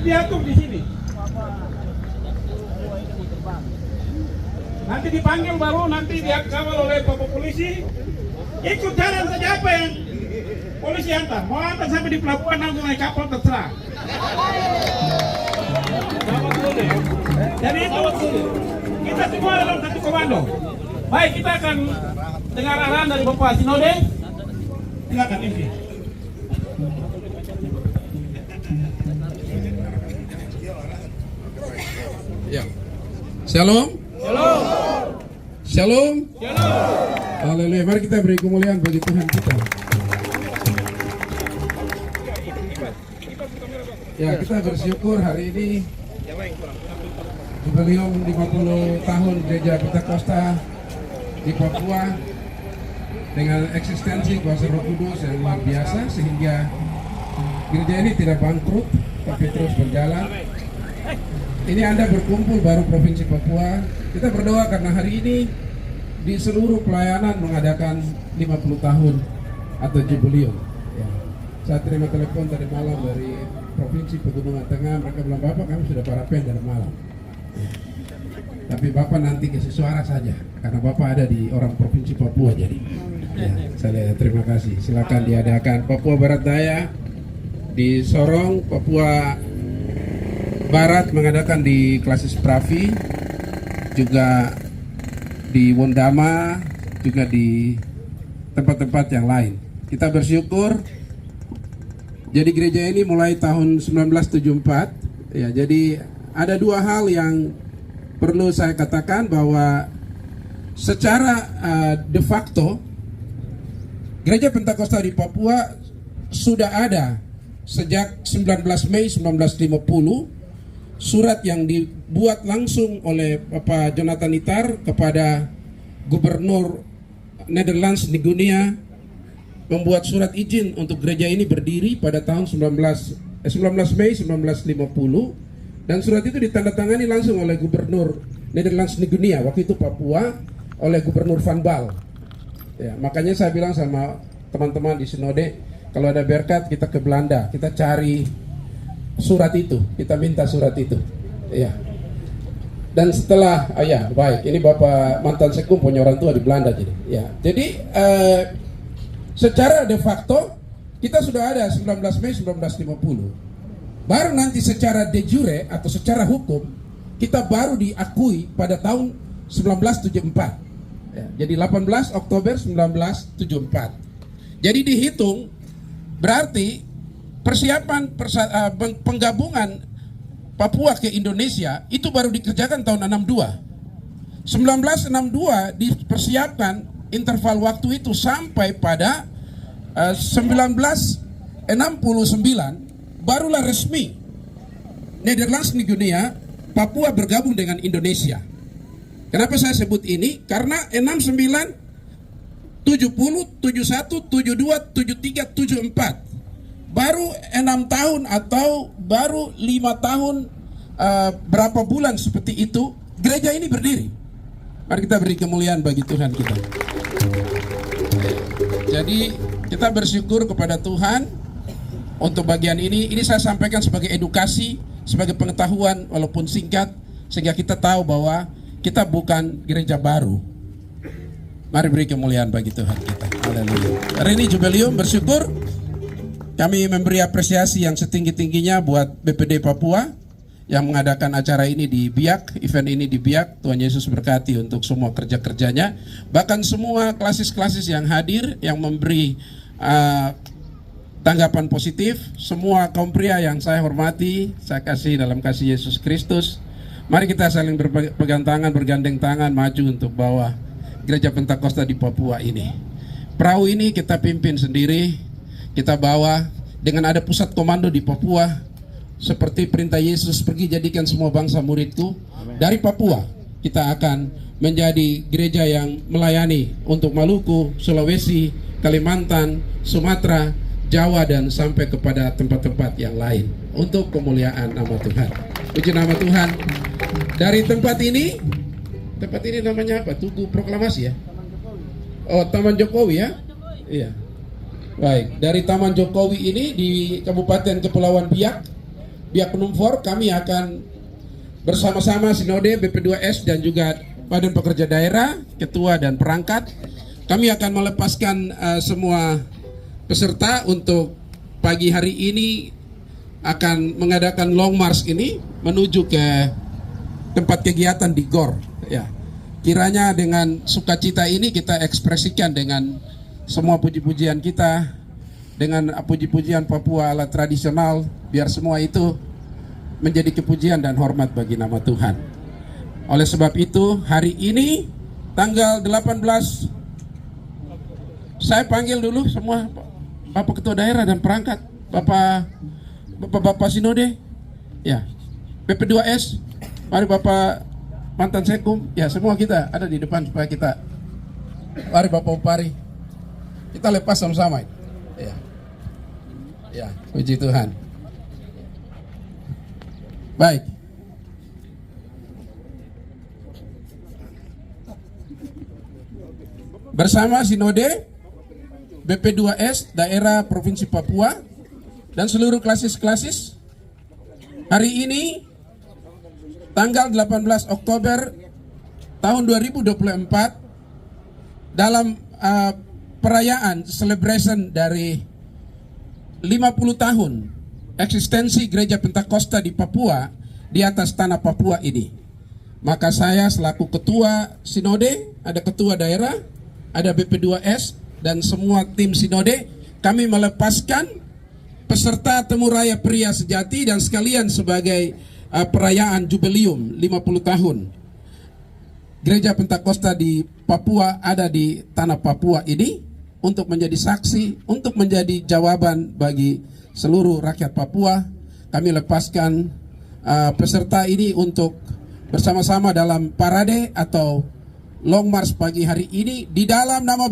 diatur di sini. Nanti dipanggil baru nanti dia kawal oleh Bapak polisi. Ikut jalan saja apa yang polisi antar. Mau antar sampai di pelabuhan langsung naik kapal terserah. Jadi itu kita semua dalam satu komando. Baik, kita akan dengar arahan dari Bapak Sinode. Silakan isi. Ya. Shalom. Shalom. Shalom. Shalom. Haleluya. Mari kita beri kemuliaan bagi Tuhan kita. Ya, kita bersyukur hari ini jubileum 50 tahun Gereja Pentakosta di Papua dengan eksistensi kuasa Roh Kudus yang luar biasa sehingga gereja ini tidak bangkrut tapi terus berjalan. Ini Anda berkumpul baru Provinsi Papua. Kita berdoa karena hari ini di seluruh pelayanan mengadakan 50 tahun atau jubileum. Ya. Saya terima telepon tadi malam dari Provinsi Pegunungan Tengah. Mereka bilang, Bapak kami sudah parapen dari malam. Ya. Tapi Bapak nanti kasih suara saja karena Bapak ada di orang Provinsi Papua jadi. Ya, saya terima kasih. Silakan diadakan Papua Barat Daya di Sorong, Papua Barat mengadakan di Klasis Pravi, juga di Wondama, juga di tempat-tempat yang lain. Kita bersyukur. Jadi gereja ini mulai tahun 1974. Ya, jadi ada dua hal yang perlu saya katakan bahwa secara de facto Gereja Pentakosta di Papua sudah ada sejak 19 Mei 1950. Surat yang dibuat langsung oleh Bapak Jonathan Itar kepada Gubernur Nederlands Nigunia membuat surat izin untuk gereja ini berdiri pada tahun 19 Mei 1950, dan surat itu ditandatangani langsung oleh Gubernur Nederlands Nigunia waktu itu Papua oleh Gubernur Van Baal. Ya, makanya saya bilang sama teman-teman di Sinode, kalau ada berkat kita ke Belanda, kita cari surat itu, kita minta surat itu, ya. Dan setelah, baik, ini Bapak mantan sekum punya orang tua di Belanda, jadi, ya. Jadi secara de facto kita sudah ada 19 Mei 1950. Baru nanti secara de jure atau secara hukum kita baru diakui pada tahun 1974. Ya, jadi 18 Oktober 1974. Jadi dihitung berarti persiapan penggabungan Papua ke Indonesia itu baru dikerjakan tahun 62. 1962 dipersiapkan interval waktu itu sampai pada 1969 barulah resmi Nederlands Nigunia Papua bergabung dengan Indonesia. Kenapa saya sebut ini? Karena 69, 70, 71, 72, 73, 74 baru 6 tahun atau baru 5 tahun berapa bulan seperti itu gereja ini berdiri. Mari kita beri kemuliaan bagi Tuhan kita. Jadi kita bersyukur kepada Tuhan untuk bagian ini. Ini saya sampaikan sebagai edukasi, sebagai pengetahuan walaupun singkat, sehingga kita tahu bahwa kita bukan gereja baru. Mari beri kemuliaan bagi Tuhan kita. Haleluya. Hari ini jubileum, bersyukur. Kami memberi apresiasi yang setinggi-tingginya buat BPD Papua yang mengadakan acara ini di Biak, event ini di Biak. Tuhan Yesus berkati untuk semua kerja-kerjanya. Bahkan semua klasis-klasis yang hadir, yang memberi tanggapan positif. Semua kaum pria yang saya hormati, saya kasih dalam kasih Yesus Kristus. Mari kita saling berpegang tangan, bergandeng tangan, maju untuk bawa Gereja Pentakosta di Papua ini. Perahu ini kita pimpin sendiri. Kita bawa dengan ada pusat komando di Papua, seperti perintah Yesus, pergi jadikan semua bangsa muridku. Dari Papua kita akan menjadi gereja yang melayani untuk Maluku, Sulawesi, Kalimantan, Sumatera, Jawa, dan sampai kepada tempat-tempat yang lain untuk kemuliaan nama Tuhan. Puji nama Tuhan. Dari tempat ini namanya apa? Tugu Proklamasi ya? Oh, Taman Jokowi ya? Iya. Baik, dari Taman Jokowi ini di Kabupaten Kepulauan Biak pihak Numfor kami akan bersama-sama Sinode BP2S dan juga Badan Pekerja Daerah, Ketua dan Perangkat. Kami akan melepaskan semua peserta untuk pagi hari ini akan mengadakan long march ini menuju ke tempat kegiatan di GOR. Ya, kiranya dengan sukacita ini kita ekspresikan dengan semua puji-pujian kita, dengan puji-pujian Papua ala tradisional, biar semua itu menjadi kepujian dan hormat bagi nama Tuhan. Oleh sebab itu, hari ini tanggal 18, saya panggil dulu semua Bapak Ketua Daerah dan Perangkat, Bapak Sinode, ya, BP2S, mari Bapak mantan Sekum, ya semua kita ada di depan supaya kita, mari Bapak Upari, kita lepas sama-sama. Ya, puji Tuhan. Baik. Bersama Sinode BP2S Daerah Provinsi Papua dan seluruh klasis-klasis, hari ini tanggal 18 Oktober tahun 2024 dalam perayaan celebration dari 50 tahun eksistensi Gereja Pentakosta di Papua, di atas tanah Papua ini. Maka saya selaku Ketua Sinode, ada Ketua Daerah, ada BP2S, dan semua tim Sinode, kami melepaskan peserta Temu Raya Pria Sejati dan sekalian sebagai perayaan jubileum 50 tahun Gereja Pentakosta di Papua ada di tanah Papua ini, untuk menjadi saksi, untuk menjadi jawaban bagi seluruh rakyat Papua. Kami lepaskan peserta ini untuk bersama-sama dalam parade atau long march pagi hari ini di dalam nama